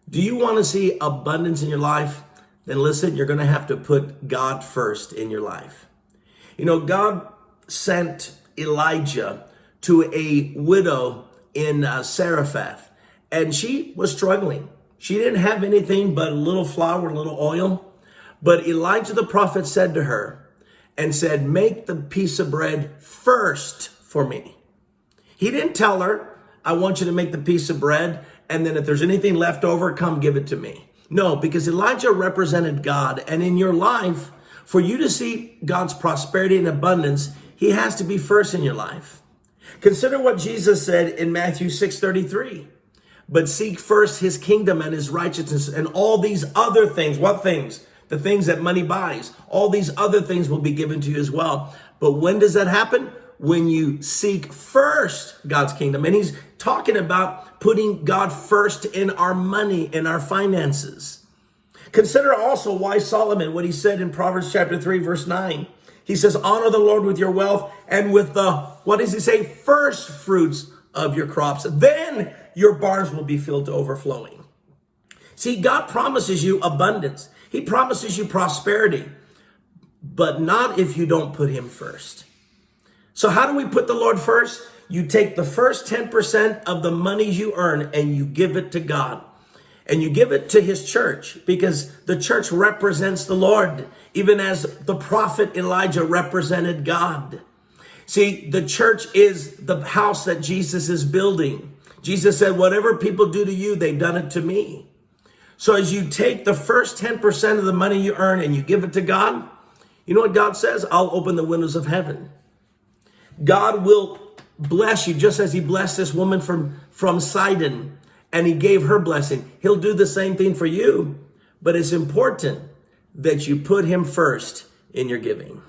Do you want to see abundance in your life? Then listen, you're going to have to put God first in your life. You know, God sent Elijah to a widow in Zarephath, and she was struggling. She didn't have anything but a little flour and a little oil. But Elijah the prophet said to her and said, make the piece of bread first for me. He didn't tell her, I want you to make the piece of bread, and then if there's anything left over, come give it to me. No, because Elijah represented God. And in your life, for you to see God's prosperity and abundance, he has to be first in your life. Consider what Jesus said in Matthew 6:33. But seek first his kingdom and his righteousness, and all these other things. What things? The things that money buys. All these other things will be given to you as well. But when does that happen? When you seek first God's kingdom. And he's talking about putting God first in our money, in our finances. Consider also why Solomon, what he said in Proverbs chapter 3, verse 9. He says, honor the Lord with your wealth and with the, what does he say? First fruits of your crops. Then your barns will be filled to overflowing. See, God promises you abundance. He promises you prosperity, but not if you don't put him first. So how do we put the Lord first? You take the first 10% of the money you earn and you give it to God. And you give it to his church, because the church represents the Lord, even as the prophet Elijah represented God. See, the church is the house that Jesus is building. Jesus said, whatever people do to you, they've done it to me. So as you take the first 10% of the money you earn and you give it to God, you know what God says? I'll open the windows of heaven. God will bless you just as he blessed this woman from Sidon, and he gave her blessing. He'll do the same thing for you, but it's important that you put him first in your giving.